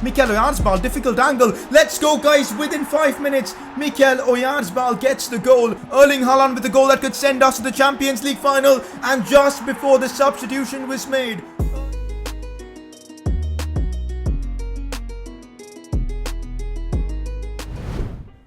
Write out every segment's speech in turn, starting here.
Mikel Oyarzabal, difficult angle. Let's go, guys. Within 5 minutes, Mikel Oyarzabal gets the goal. Erling Haaland with the goal that could send us to the Champions League final. And just before the substitution was made,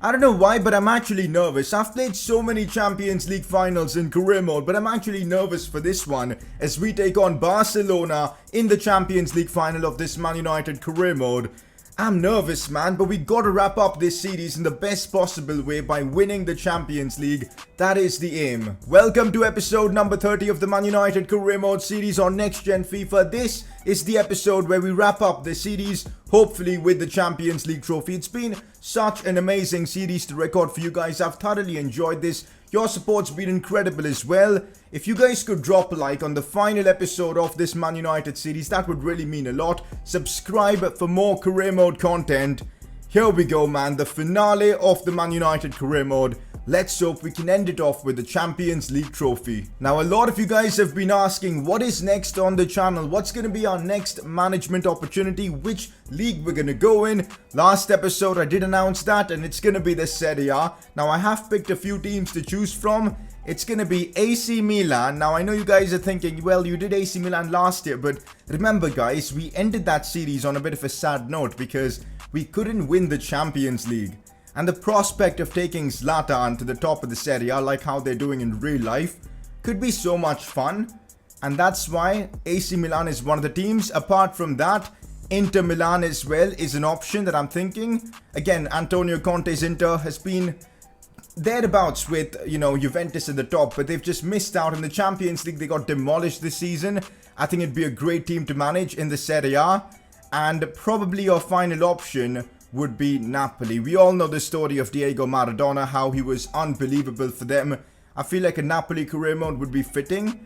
I don't know why, but I'm actually nervous. I've played so many Champions League finals in career mode, but I'm actually nervous for this one as we take on Barcelona in the Champions League final of this Man United career mode. I'm nervous, man, but we gotta wrap up this series in the best possible way by winning the Champions League. That is the aim. Welcome to episode number 30 of the Man United career mode series on Next Gen FIFA. This is the episode where we wrap up the series, hopefully with the Champions League trophy. It's been such an amazing series to record for you guys. I've thoroughly enjoyed this. Your support's been incredible as well. If you guys could drop a like on the final episode of this Man United series, that would really mean a lot. Subscribe for more career mode content. Here we go, man. The finale of the Man United career mode. Let's hope we can end it off with the Champions League trophy. Now, a lot of you guys have been asking what is next on the channel. What's going to be our next management opportunity? Which league we're going to go in? Last episode, I did announce that, and it's going to be the Serie A. Now, I have picked a few teams to choose from. It's going to be AC Milan. Now, I know you guys are thinking, well, you did AC Milan last year. But remember, guys, we ended that series on a bit of a sad note because we couldn't win the Champions League. And the prospect of taking Zlatan to the top of the Serie A, like how they're doing in real life, could be so much fun. And that's why AC Milan is one of the teams. Apart from that, Inter Milan as well is an option that I'm thinking. Again, Antonio Conte's Inter has been thereabouts with, Juventus at the top, but they've just missed out in the Champions League. They got demolished this season. I think it'd be a great team to manage in the Serie A. And probably your final option would be Napoli. We all know the story of Diego Maradona, how he was unbelievable for them. I feel like a Napoli career mode would be fitting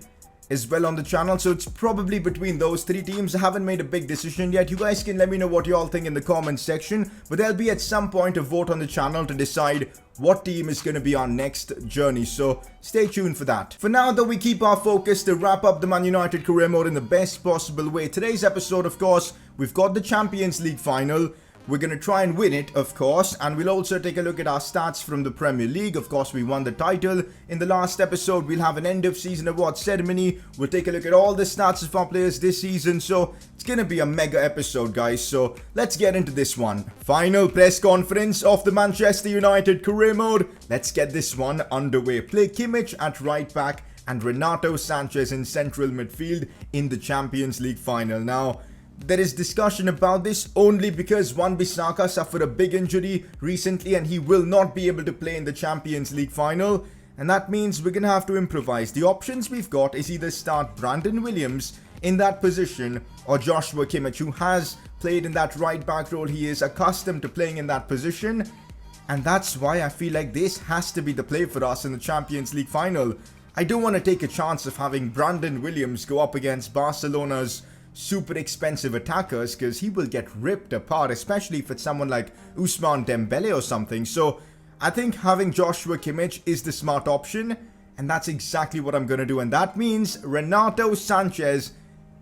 as well on the channel. So it's probably between those three teams. I haven't made a big decision yet. You guys can let me know what you all think in the comments section. But there'll be at some point a vote on the channel to decide what team is going to be our next journey. So stay tuned for that. For now, though, we keep our focus to wrap up the Man United career mode in the best possible way. Today's episode, of course, we've got the Champions League final. We're going to try and win it, of course, and we'll also take a look at our stats from the Premier League. Of course, we won the title. In the last episode, we'll have an end-of-season award ceremony. We'll take a look at all the stats of our players this season, so it's going to be a mega episode, guys. So let's get into this one. Final press conference of the Manchester United career mode. Let's get this one underway. Play Kimmich at right back and Renato Sanchez in central midfield in the Champions League final. Now, there is discussion about this only because Wan-Bissaka suffered a big injury recently and he will not be able to play in the Champions League final. And that means we're going to have to improvise. The options we've got is either start Brandon Williams in that position or Joshua Kimmich, who has played in that right back role. He is accustomed to playing in that position. And that's why I feel like this has to be the play for us in the Champions League final. I don't want to take a chance of having Brandon Williams go up against Barcelona's super expensive attackers, because he will get ripped apart, especially if it's someone like Ousmane Dembele or something. So I think having Joshua Kimmich is the smart option, and that's exactly what I'm going to do. And that means Renato Sanchez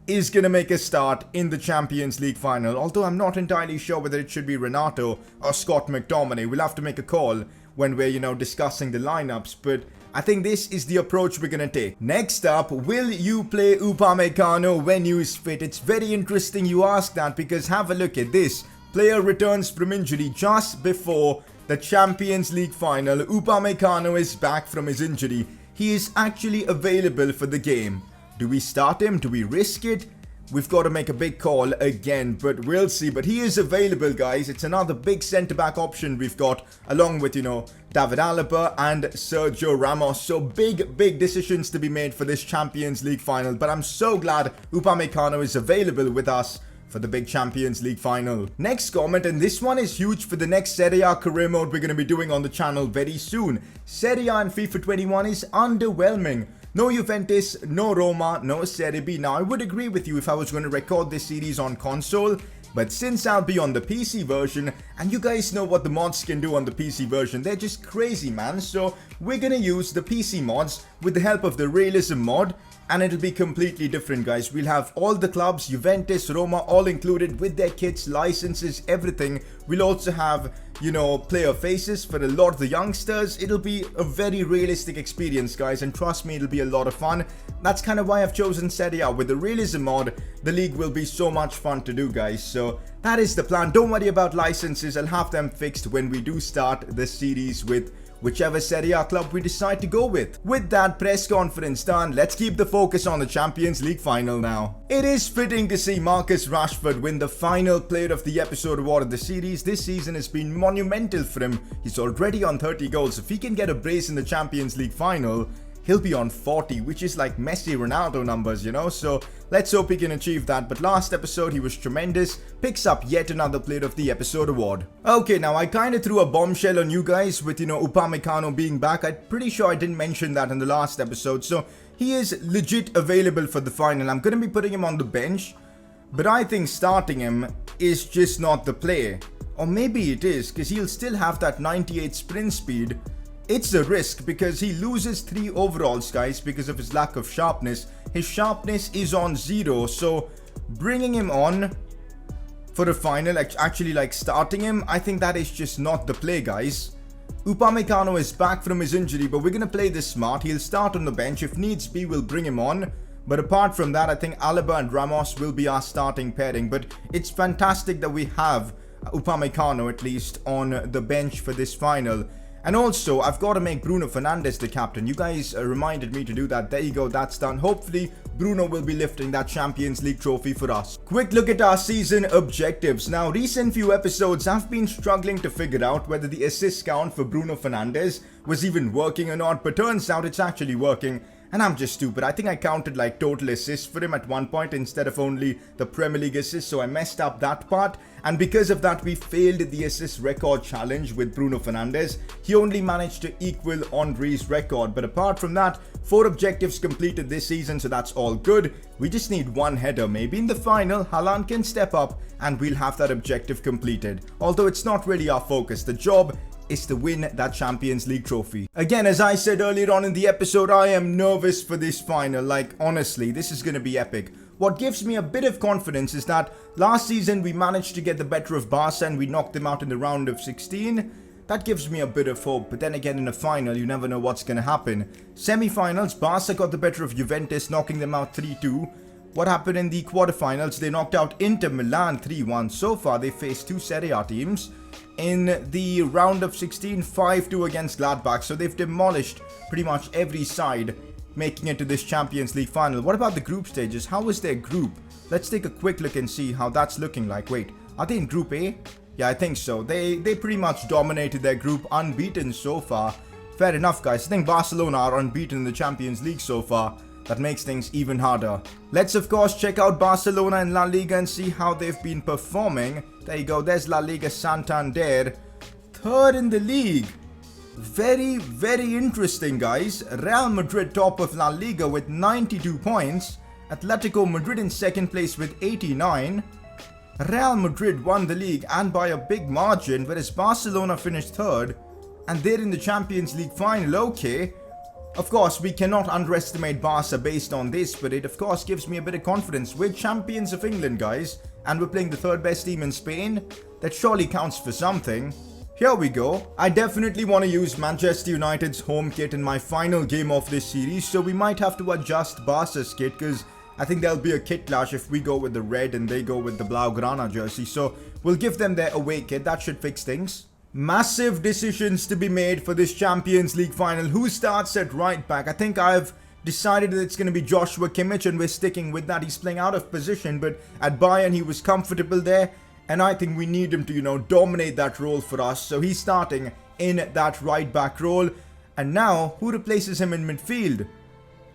is going to make a start in the Champions League final, although I'm not entirely sure whether it should be Renato or Scott McTominay. We'll have to make a call when we're, discussing the lineups, but I think this is the approach we're going to take. Next up, will you play Upamecano when you is fit? It's very interesting you ask that, because have a look at this. Player returns from injury just before the Champions League final. Upamecano is back from his injury. He is actually available for the game. Do we start him? Do we risk it? We've got to make a big call again, but we'll see. But he is available, guys. It's another big centre-back option we've got, along with, David Alaba and Sergio Ramos. So big decisions to be made for this Champions League final. But I'm so glad Upamecano is available with us for the big Champions League final. Next comment, and this one is huge for the next Serie A career mode we're going to be doing on the channel very soon. Serie A and FIFA 21 is underwhelming. No Juventus, no Roma, no Serie B. Now, I would agree with you if I was going to record this series on console, but since I'll be on the PC version, and you guys know what the mods can do on the PC version, they're just crazy, man. So we're going to use the PC mods with the help of the Realism mod, and it'll be completely different, guys. We'll have all the clubs, Juventus, Roma, all included with their kits, licenses, everything. We'll also have, you know, player faces for a lot of the youngsters. It'll be a very realistic experience, guys, and trust me, it'll be a lot of fun. That's kind of why I've chosen Serie A. With the realism mod, the league will be so much fun to do, guys. So that is the plan. Don't worry about licenses. I'll have them fixed when we do start the series with whichever Serie A club we decide to go with. With that press conference done, let's keep the focus on the Champions League final now. It is fitting to see Marcus Rashford win the final Player of the Episode award of the series. This season has been monumental for him. He's already on 30 goals. If he can get a brace in the Champions League final, he'll be on 40, which is like Messi, Ronaldo numbers, you know? So let's hope he can achieve that. But last episode, he was tremendous. Picks up yet another Player of the Episode award. Okay, now I kind of threw a bombshell on you guys with, you know, Upamecano being back. I'm pretty sure I didn't mention that in the last episode. So he is legit available for the final. I'm going to be putting him on the bench, but I think starting him is just not the play. Or maybe it is, because he'll still have that 98 sprint speed. It's a risk because he loses 3 overalls, guys, because of his lack of sharpness. His sharpness is on 0, so bringing him on for the final, actually like starting him, I think that is just not the play, guys. Upamecano is back from his injury, but we're going to play this smart. He'll start on the bench. If needs be, we'll bring him on. But apart from that, I think Alaba and Ramos will be our starting pairing. But it's fantastic that we have Upamecano at least on the bench for this final. And also, I've got to make Bruno Fernandes the captain. You guys reminded me to do that. There you go, that's done. Hopefully, Bruno will be lifting that Champions League trophy for us. Quick look at our season objectives. Now, recent few episodes have been struggling to figure out whether the assist count for Bruno Fernandes was even working or not. But turns out it's actually working. And I'm just stupid. I think I counted like total assists for him at one point instead of only the Premier League assists. So I messed up that part. And because of that, we failed the assist record challenge with Bruno Fernandes. He only managed to equal Henry's record. But apart from that, 4 objectives completed this season. So that's all good. We just need 1 header. Maybe in the final, Haaland can step up and we'll have that objective completed. Although it's not really our focus. The job is to win that Champions League trophy. Again, as I said earlier on in the episode, I am nervous for this final. Like, honestly, this is going to be epic. What gives me a bit of confidence is that last season we managed to get the better of Barca and we knocked them out in the round of 16. That gives me a bit of hope, but then again in a final you never know what's going to happen. Semi-finals, Barca got the better of Juventus, knocking them out 3-2. What happened in the quarterfinals? They knocked out Inter Milan 3-1. So far they faced 2 Serie A teams. In the round of 16, 5-2 against Gladbach. So they've demolished pretty much every side, making it to this Champions League final. What about the group stages? How was their group? Let's take a quick look and see how that's looking like. Wait, are they in Group A? Yeah, I think so. They pretty much dominated their group, unbeaten so far. Fair enough, guys. I think Barcelona are unbeaten in the Champions League so far. That makes things even harder. Let's of course check out Barcelona and La Liga and see how they've been performing. There you go, there's La Liga Santander. 3rd in the league. Very, very interesting, guys. Real Madrid top of La Liga with 92 points. Atletico Madrid in 2nd place with 89. Real Madrid won the league and by a big margin, whereas Barcelona finished 3rd. And they're in the Champions League final, okay. Of course, we cannot underestimate Barca based on this, but it of course gives me a bit of confidence. We're champions of England, guys, and we're playing the 3rd best team in Spain. That surely counts for something. Here we go. I definitely want to use Manchester United's home kit in my final game of this series, so we might have to adjust Barca's kit, because I think there'll be a kit clash if we go with the red and they go with the Blaugrana jersey. So we'll give them their away kit. That should fix things. Massive decisions to be made for this Champions League final. Who starts at right back? I think I've decided that it's going to be Joshua Kimmich and we're sticking with that. He's playing out of position, but at Bayern he was comfortable there. And I think we need him to, you know, dominate that role for us. So he's starting in that right back role. And now, who replaces him in midfield?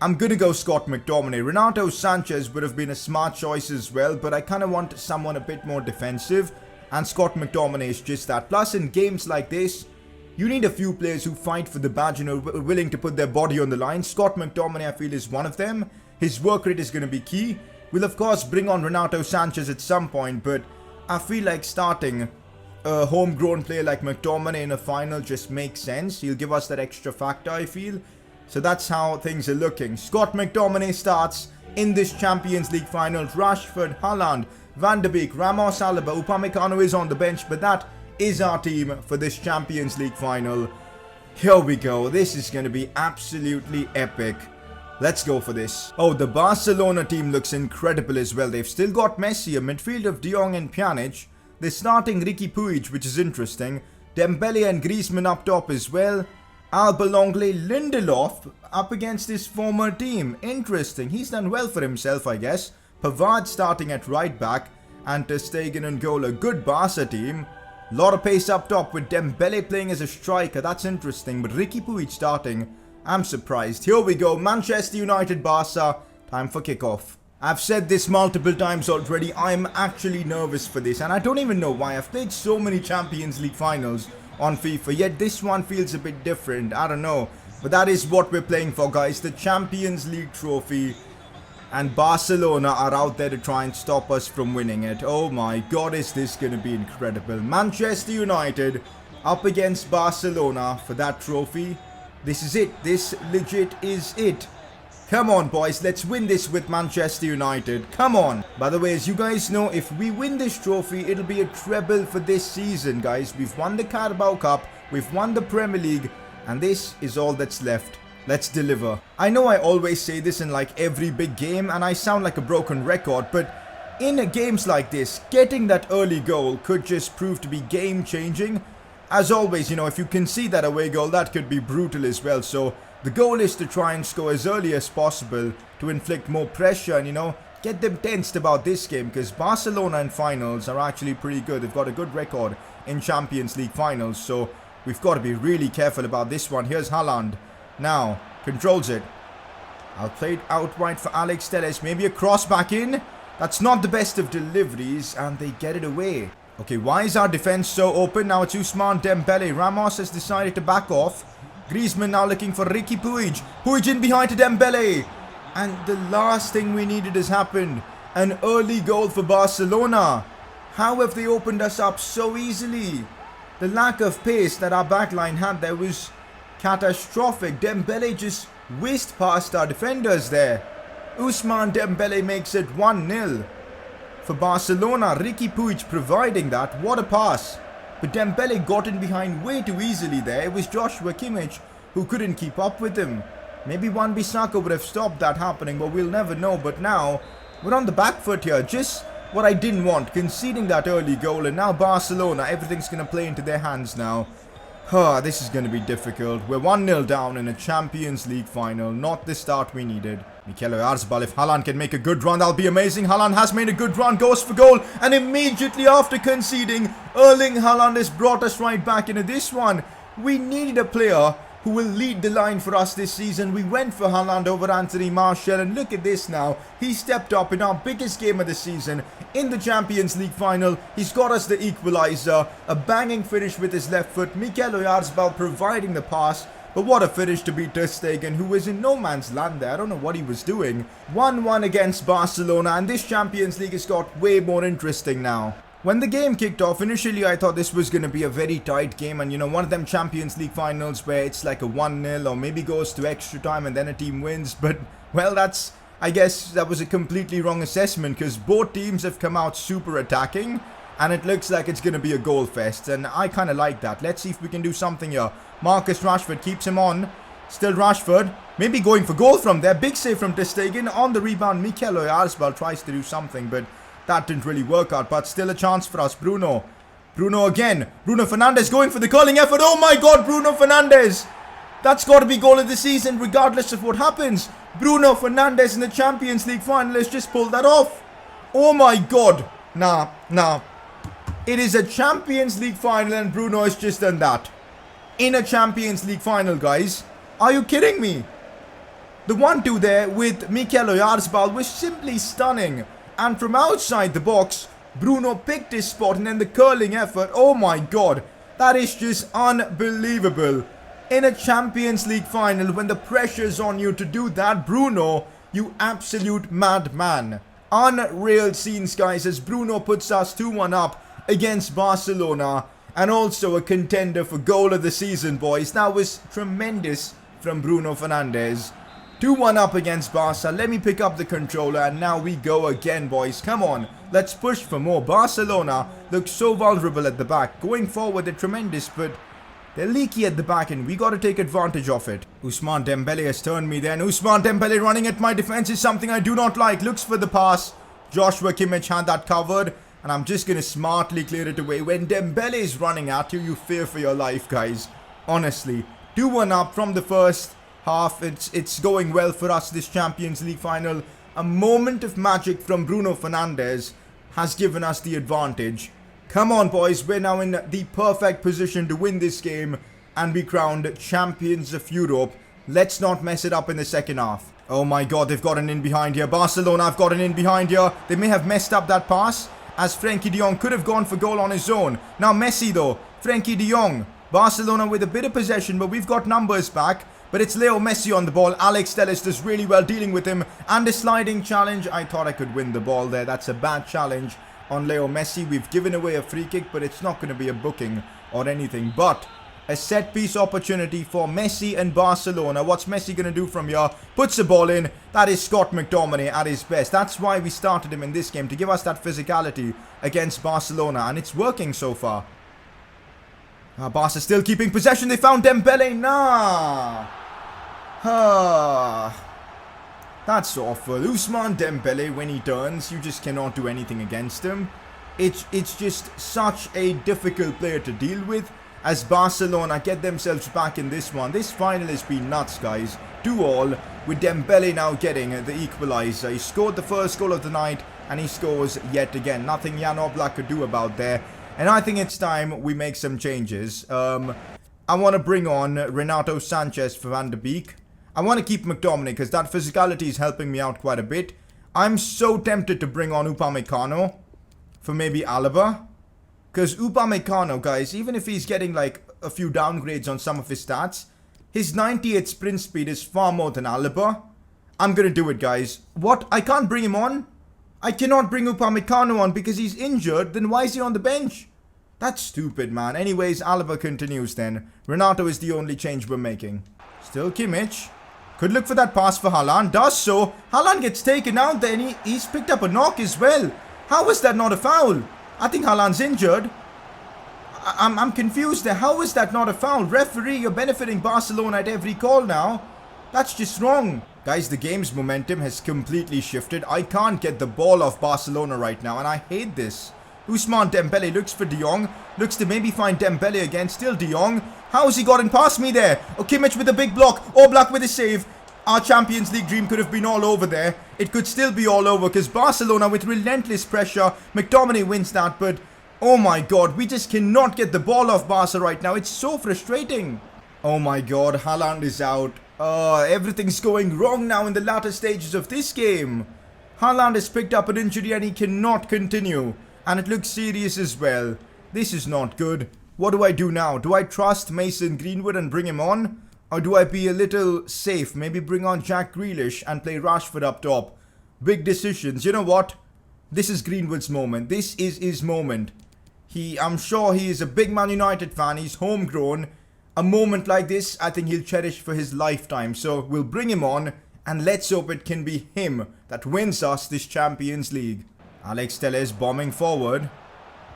I'm going to go Scott McTominay. Renato Sanchez would have been a smart choice as well, but I kind of want someone a bit more defensive. And Scott McTominay is just that. Plus, in games like this, you need a few players who fight for the badge and are willing to put their body on the line. Scott McTominay, I feel, is one of them. His work rate is going to be key. We'll, of course, bring on Renato Sanchez at some point, but I feel like starting a homegrown player like McTominay in a final just makes sense. He'll give us that extra factor, I feel. So that's how things are looking. Scott McTominay starts in this Champions League final. Rashford, Haaland, Van de Beek, Ramos, Alaba, Upamecano is on the bench, but that is our team for this Champions League final. Here we go. This is going to be absolutely epic. Let's go for this. Oh, the Barcelona team looks incredible as well. They've still got Messi, a midfield of De Jong and Pjanic. They're starting Riqui Puig, which is interesting. Dembele and Griezmann up top as well. Alba Longley, Lindelof up against his former team. Interesting. He's done well for himself, I guess. Pavard starting at right back. And Ter Stegen and goal. A good Barca team. Lot of pace up top with Dembele playing as a striker. That's interesting. But Riqui Puig starting. I'm surprised. Here we go. Manchester United Barca. Time for kickoff. I've said this multiple times already. I'm actually nervous for this. And I don't even know why. I've played so many Champions League finals on FIFA. Yet this one feels a bit different. I don't know. But that is what we're playing for, guys. The Champions League trophy. And Barcelona are out there to try and stop us from winning it. Oh my god, is this going to be incredible. Manchester United up against Barcelona for that trophy. This is it. This legit is it. Come on, boys. Let's win this with Manchester United. Come on. By the way, as you guys know, if we win this trophy, it'll be a treble for this season, guys. We've won the Carabao Cup. We've won the Premier League. And this is all that's left. Let's deliver. I know I always say this in like every big game, and I sound like a broken record, but in games like this, getting that early goal could just prove to be game-changing. As always, you know, if you concede that away goal, that could be brutal as well. So the goal is to try and score as early as possible to inflict more pressure and, you know, get them tensed about this game, because Barcelona in finals are actually pretty good. They've got a good record in Champions League finals, so we've got to be really careful about this one. Here's Haaland. Now, controls it. I'll play it outright for Alex Telles. Maybe a cross back in. That's not the best of deliveries, and they get it away. Okay, why is our defense so open? Now it's Ousmane Dembele. Ramos has decided to back off. Griezmann now looking for Riqui Puig. Puig in behind to Dembele. And the last thing we needed has happened. An early goal for Barcelona. How have they opened us up so easily? The lack of pace that our backline had there was catastrophic. Dembele just whizzed past our defenders there. Ousmane Dembele makes it 1-0. For Barcelona, Riqui Puig providing that. What a pass. But Dembele got in behind way too easily there. It was Joshua Kimmich who couldn't keep up with him. Maybe Wan-Bissaka would have stopped that happening, but we'll never know. But now, we're on the back foot here. Just what I didn't want. Conceding that early goal. And now Barcelona, everything's going to play into their hands now. This is going to be difficult. We're 1-0 down in a Champions League final. Not the start we needed. Mikel Oyarzabal, if Haaland can make a good run, that'll be amazing. Haaland has made a good run, goes for goal. And immediately after conceding, Erling Haaland has brought us right back into this one. We needed a player who will lead the line for us this season. We went for Haaland over Anthony Martial, and look at this now. He stepped up in our biggest game of the season in the Champions League final. He's got us the equaliser, a banging finish with his left foot. Mikel Oyarzabal providing the pass, but what a finish to beat Ter Stegen, who was in no man's land there. I don't know what he was doing. 1-1 against Barcelona, and this Champions League has got way more interesting now. When the game kicked off, initially I thought this was going to be a very tight game, and you know, one of them Champions League finals where it's like a 1-0 or maybe goes to extra time and then a team wins. But, well, I guess that was a completely wrong assessment, because both teams have come out super attacking and it looks like it's going to be a goal fest, and I kind of like that. Let's see if we can do something here. Marcus Rashford keeps him on. Still Rashford, maybe going for goal from there. Big save from Ter Stegen. On the rebound, Mikel Oyarzabal tries to do something, but that didn't really work out, but still a chance for us. Bruno again. Bruno Fernandes going for the curling effort. Oh my god, Bruno Fernandes. That's got to be goal of the season regardless of what happens. Bruno Fernandes in the Champions League final has just pulled that off. Oh my god. Nah. It is a Champions League final and Bruno has just done that. In a Champions League final, guys. Are you kidding me? The 1-2 there with Mikel Oyarzabal was simply stunning. And from outside the box, Bruno picked his spot, and then the curling effort. Oh my god. That is just unbelievable. In a Champions League final, when the pressure's on you to do that, Bruno, you absolute madman. Unreal scenes, guys, as Bruno puts us 2-1 up against Barcelona. And also a contender for goal of the season, boys. That was tremendous from Bruno Fernandes. 2-1 up against Barca. Let me pick up the controller and now we go again, boys. Come on, let's push for more. Barcelona looks so vulnerable at the back. Going forward, they're tremendous, but they're leaky at the back and we got to take advantage of it. Ousmane Dembele has turned me then. Ousmane Dembele running at my defense is something I do not like. Looks for the pass. Joshua Kimmich had that covered. And I'm just going to smartly clear it away. When Dembele is running at you, you fear for your life, guys. Honestly. 2-1 up from the first half. It's going well for us, this Champions League final. A moment of magic from Bruno Fernandes has given us the advantage. Come on, boys. We're now in the perfect position to win this game and be crowned champions of Europe. Let's not mess it up in the second half. Oh my god, they've got an in behind here. Barcelona have got an in behind here. They may have messed up that pass, as Frenkie de Jong could have gone for goal on his own. Now Messi though, Frenkie de Jong. Barcelona with a bit of possession, but we've got numbers back. But it's Leo Messi on the ball. Alex Telles does really well dealing with him. And a sliding challenge. I thought I could win the ball there. That's a bad challenge on Leo Messi. We've given away a free kick, but it's not going to be a booking or anything. But a set piece opportunity for Messi and Barcelona. What's Messi going to do from here? Puts the ball in. That is Scott McTominay at his best. That's why we started him in this game, to give us that physicality against Barcelona. And it's working so far. Barca still keeping possession. They found Dembele. Nah. That's awful. Ousmane Dembele, when he turns, you just cannot do anything against him. It's just such a difficult player to deal with. As Barcelona get themselves back in this one. This final has been nuts, guys. 2-2 with Dembele now getting the equaliser. He scored the first goal of the night and he scores yet again. Nothing Jan Oblak could do about there. And I think it's time we make some changes. I want to bring on Renato Sanchez for Van de Beek. I want to keep McTominay because that physicality is helping me out quite a bit. I'm so tempted to bring on Upamecano for maybe Alaba. Because Upamecano, guys, even if he's getting like a few downgrades on some of his stats, his 98 sprint speed is far more than Alaba. I'm going to do it, guys. What? I can't bring him on? I cannot bring Upamecano on because he's injured. Then why is he on the bench? That's stupid, man. Anyways, Alaba continues then. Renato is the only change we're making. Still Kimmich. Could look for that pass for Haaland. Does so. Haaland gets taken out then. He's picked up a knock as well. How is that not a foul? I think Haaland's injured. I'm confused there. How is that not a foul? Referee, you're benefiting Barcelona at every call now. That's just wrong. Guys, the game's momentum has completely shifted. I can't get the ball off Barcelona right now, and I hate this. Ousmane Dembele looks for De Jong. Looks to maybe find Dembele again. Still De Jong. How has he gotten past me there? Oh, Kimmich with a big block. Oblak with a save. Our Champions League dream could have been all over there. It could still be all over because Barcelona with relentless pressure. McTominay wins that, but oh my god, we just cannot get the ball off Barca right now. It's so frustrating. Oh my god, Haaland is out. Everything's going wrong now in the latter stages of this game. Haaland has picked up an injury and he cannot continue. And it looks serious as well. This is not good. What do I do now? Do I trust Mason Greenwood and bring him on? Or do I be a little safe? Maybe bring on Jack Grealish and play Rashford up top. Big decisions. You know what? This is Greenwood's moment. This is his moment. I'm sure he is a big Man United fan. He's homegrown. A moment like this, I think he'll cherish for his lifetime. So we'll bring him on. And let's hope it can be him that wins us this Champions League. Alex Telles bombing forward.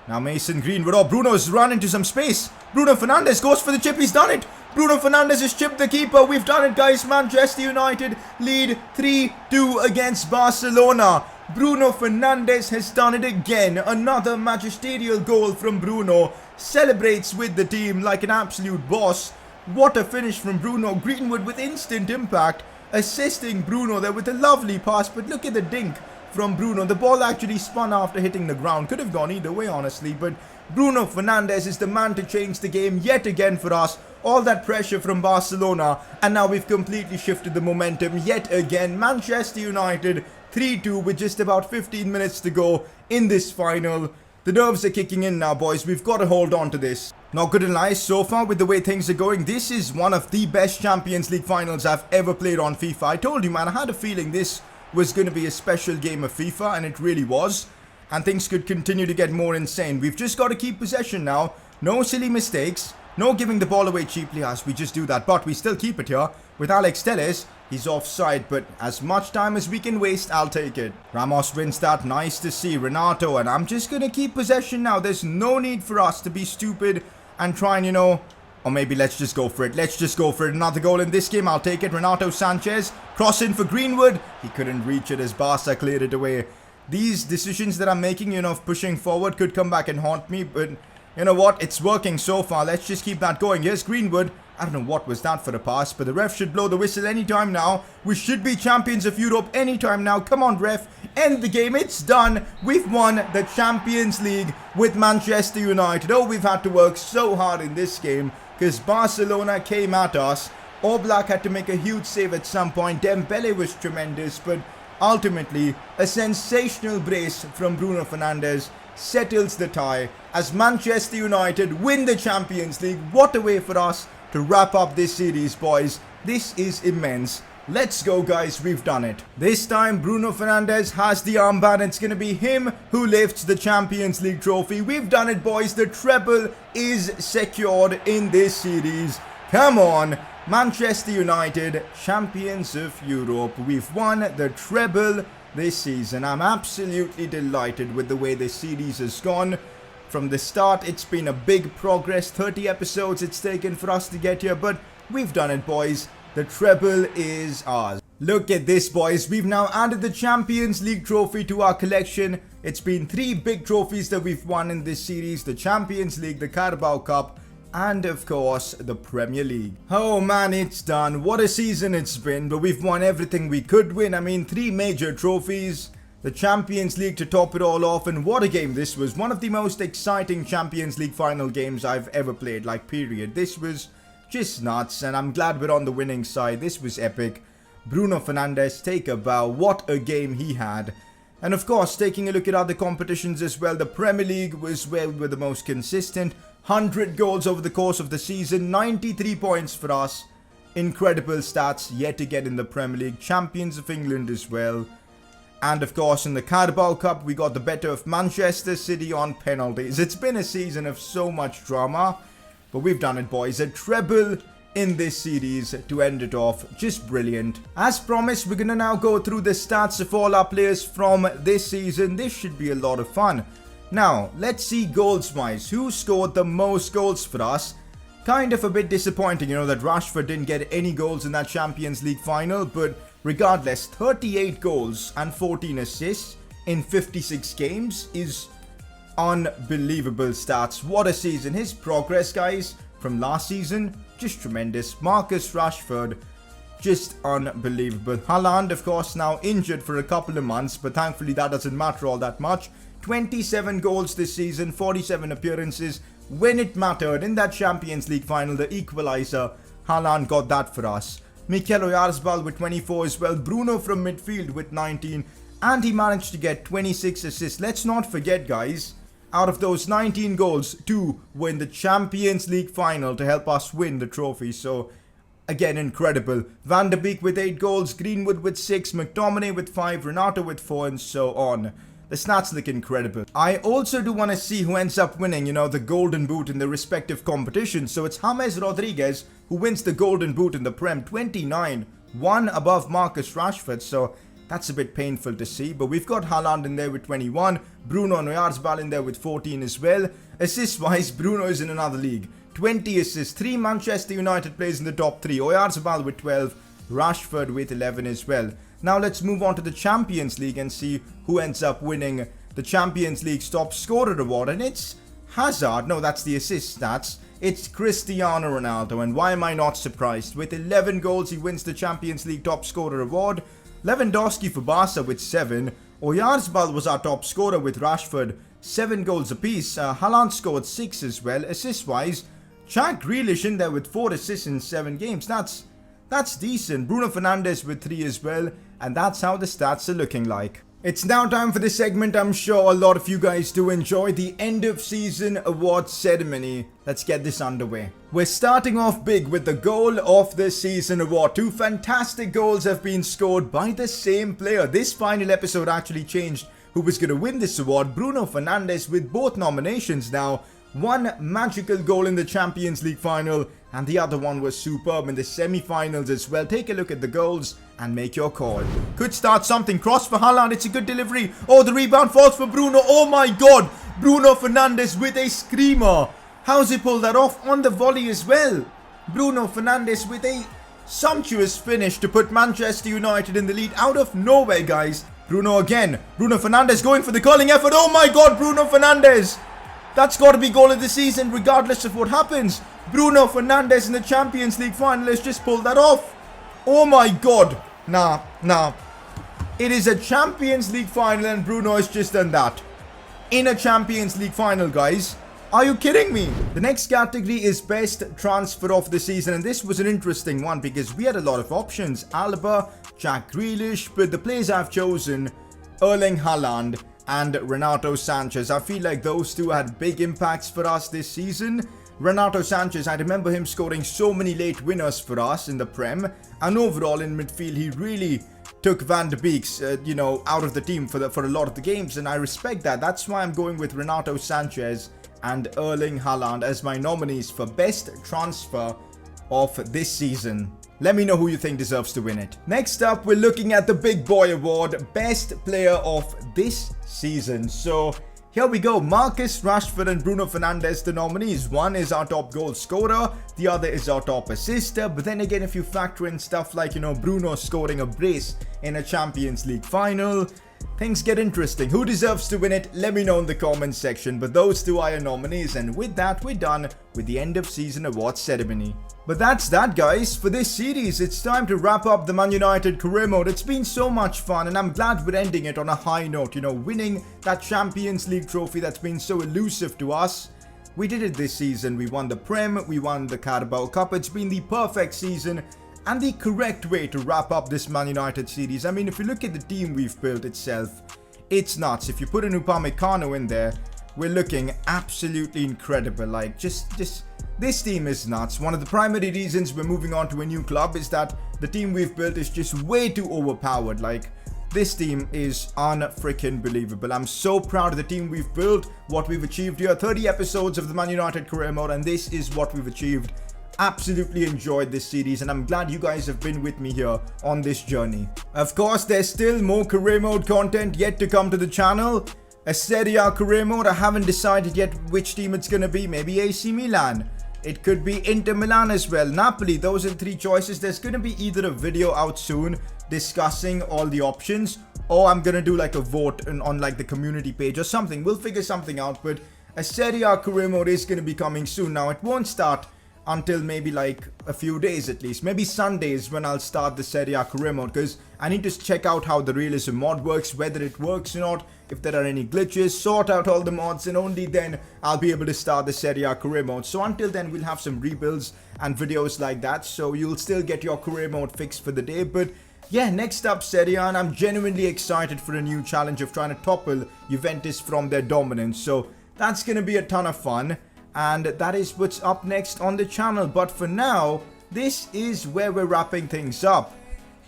Now Mason Greenwood. Oh, Bruno's run into some space. Bruno Fernandes goes for the chip. He's done it. Bruno Fernandes has chipped the keeper. We've done it, guys. Manchester United lead 3-2 against Barcelona. Bruno Fernandes has done it again. Another magisterial goal from Bruno. Celebrates with the team like an absolute boss. What a finish from Bruno. Greenwood with instant impact. Assisting Bruno there with a lovely pass. But look at the dink from Bruno. The ball actually spun after hitting the ground. Could have gone either way, honestly. But Bruno Fernandes is the man to change the game yet again for us. All that pressure from Barcelona. And now we've completely shifted the momentum yet again. Manchester United 3-2 with just about 15 minutes to go in this final. The nerves are kicking in now, boys. We've got to hold on to this. Not good and lie, so far with the way things are going, this is one of the best Champions League finals I've ever played on FIFA. I told you, man, I had a feeling this was going to be a special game of FIFA, and it really was. And things could continue to get more insane. We've just got to keep possession now. No silly mistakes. No giving the ball away cheaply as we just do that. But we still keep it here with Alex Telles. He's offside, but as much time as we can waste, I'll take it. Ramos wins that. Nice to see. Renato, and I'm just going to keep possession now. There's no need for us to be stupid and try and, or maybe let's just go for it. Let's just go for it. Another goal in this game. I'll take it. Renato Sanchez. Cross in for Greenwood. He couldn't reach it as Barca cleared it away. These decisions that I'm making, of pushing forward could come back and haunt me. But you know what? It's working so far. Let's just keep that going. Here's Greenwood. I don't know what was that for a pass, but the ref should blow the whistle anytime now. We should be champions of Europe anytime now. Come on, ref. End the game. It's done. We've won the Champions League with Manchester United. Oh, we've had to work so hard in this game because Barcelona came at us. Oblak had to make a huge save at some point. Dembele was tremendous, but ultimately, a sensational brace from Bruno Fernandes settles the tie as Manchester United win the Champions League. What a way for us to wrap up this series, boys. This is immense. Let's go, guys. We've done it. This time, Bruno Fernandes has the armband. It's going to be him who lifts the Champions League trophy. We've done it, boys. The treble is secured in this series. Come on. Manchester United, champions of Europe. We've won the treble this season. I'm absolutely delighted with the way this series has gone. From the start, it's been a big progress. 30 episodes it's taken for us to get here, but we've done it, boys. The treble is ours. Look at this, boys. We've now added the Champions League trophy to our collection. It's been 3 big trophies that we've won in this series. The Champions League, the Carabao Cup, and of course, the Premier League. Oh man, it's done. What a season it's been, but we've won everything we could win. I mean, 3 major trophies. The Champions League to top it all off, and what a game this was. One of the most exciting Champions League final games I've ever played, like, period. This was just nuts, and I'm glad we're on the winning side. This was epic. Bruno Fernandes, take a bow. What a game he had. And of course, taking a look at other competitions as well, the Premier League was where we were the most consistent. 100 goals over the course of the season, 93 points for us. Incredible stats yet again in the Premier League. Champions of England as well. And of course, in the Carabao Cup, we got the better of Manchester City on penalties. It's been a season of so much drama, but we've done it, boys. A treble in this series to end it off. Just brilliant. As promised, we're going to now go through the stats of all our players from this season. This should be a lot of fun. Now, let's see goals-wise. Who scored the most goals for us? Kind of a bit disappointing, that Rashford didn't get any goals in that Champions League final, but regardless, 38 goals and 14 assists in 56 games is unbelievable stats. What a season. His progress, guys, from last season, just tremendous. Marcus Rashford, just unbelievable. Haaland, of course, now injured for a couple of months, but thankfully that doesn't matter all that much. 27 goals this season, 47 appearances. When it mattered in that Champions League final, the equalizer, Haaland got that for us. Mikel Oyarzabal with 24 as well. Bruno from midfield with 19. And he managed to get 26 assists. Let's not forget, guys, out of those 19 goals, 2 were in the Champions League final to help us win the trophy. So, again, incredible. Van de Beek with 8 goals. Greenwood with 6. McTominay with 5. Renato with 4 and so on. The stats look incredible. I also do want to see who ends up winning, the Golden Boot in the respective competitions. So it's James Rodriguez who wins the Golden Boot in the Prem. 29. 1 above Marcus Rashford. So that's a bit painful to see. But we've got Haaland in there with 21. Bruno and Oyarzabal in there with 14 as well. Assist-wise, Bruno is in another league. 20 assists. 3 Manchester United players in the top 3. Oyarzabal with 12. Rashford with 11 as well. Now let's move on to the Champions League and see who ends up winning the Champions League's top scorer award. And it's Hazard. No, that's the assist stats. It's Cristiano Ronaldo. And why am I not surprised? With 11 goals, he wins the Champions League top scorer award. Lewandowski for Barca with 7. Oyarzabal was our top scorer with Rashford. 7 goals apiece. Haaland scored 6 as well. Assist-wise, Jack Grealish in there with 4 assists in 7 games. That's decent. Bruno Fernandes with 3 as well. And that's how the stats are looking like. It's now time for this segment I'm sure a lot of you guys do enjoy, the end of season awards ceremony. Let's get this underway. We're starting off big with the goal of the season award. 2 fantastic goals have been scored by the same player. This final episode actually changed who was going to win this award. Bruno Fernandes with both nominations now. One magical goal in the Champions League final, and the other one was superb in the semi-finals as well. Take a look at the goals and make your call. Could start something. Cross for Haaland. It's a good delivery. Oh, the rebound falls for Bruno. Oh my god. Bruno Fernandes with a screamer. How's he pulled that off on the volley as well? Bruno Fernandes with a sumptuous finish to put Manchester United in the lead out of nowhere, guys. Bruno again. Bruno Fernandes going for the curling effort. Oh my god, Bruno Fernandes. That's got to be goal of the season regardless of what happens. Bruno Fernandes in the Champions League final has just pulled that off. Oh my god. Nah. It is a Champions League final and Bruno has just done that. In a Champions League final, guys. Are you kidding me? The next category is best transfer of the season, and this was an interesting one because we had a lot of options. Alaba, Jack Grealish, but the players I've chosen, Erling Haaland and Renato Sanchez. I feel like those two had big impacts for us this season. Renato Sanchez, I remember him scoring so many late winners for us in the Prem, and overall in midfield he really took Van de Beek's, out of the team for a lot of the games, and I respect that. That's why I'm going with Renato Sanchez and Erling Haaland as my nominees for best transfer of this season. Let me know who you think deserves to win it. Next up, we're looking at the Big Boy Award, best player of this season. So here we go. Marcus Rashford and Bruno Fernandes, the nominees. One is our top goal scorer, the other is our top assister. But then again, if you factor in stuff like, Bruno scoring a brace in a Champions League final, things get interesting. Who deserves to win it? Let me know in the comments section. But those two are your nominees, and with that, we're done with the end of season awards ceremony. But that's that, guys, for this series. It's time to wrap up the Man United career mode. It's been so much fun, and I'm glad we're ending it on a high note, winning that Champions League trophy that's been so elusive to us. We did it this season. We won the Prem, we won the Carabao Cup. It's been the perfect season and the correct way to wrap up this Man United series. I mean, if you look at the team we've built itself, it's nuts. If you put an Upamecano in there, we're looking absolutely incredible. Like, just this team is nuts. One of the primary reasons we're moving on to a new club is that the team we've built is just way too overpowered. Like, this team is unfreaking believable. I'm so proud of the team we've built, what we've achieved here. 30 episodes of the Man United career mode, and this is what we've achieved. Absolutely enjoyed this series, and I'm glad you guys have been with me here on this journey. Of course, there's still more career mode content yet to come to the channel. A Serie A career mode, I haven't decided yet which team it's gonna be. Maybe AC Milan. It could be Inter Milan as well. Napoli. Those are the three choices. There's gonna be either a video out soon discussing all the options, or I'm gonna do like a vote on like the community page or something. We'll figure something out, but a Serie A career mode is gonna be coming soon. Now, it won't start until maybe like a few days at least. Maybe Sundays when I'll start the Serie A career mode, because I need to check out how the realism mod works, whether it works or not, if there are any glitches, sort out all the mods, and only then I'll be able to start the Serie A career mode. So until then, we'll have some rebuilds and videos like that, so you'll still get your career mode fixed for the day. But yeah, next up Serie A, and I'm genuinely excited for a new challenge of trying to topple Juventus from their dominance. So that's gonna be a ton of fun, and that is what's up next on the channel. But for now, this is where we're wrapping things up.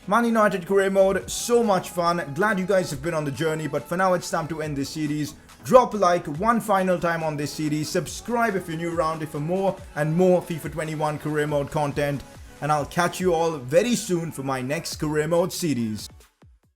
Man United career mode, so much fun. Glad you guys have been on the journey, but for now it's time to end this series. Drop a like one final time on this series. Subscribe if you're new around here for more and more FIFA 21 career mode content. And I'll catch you all very soon for my next career mode series.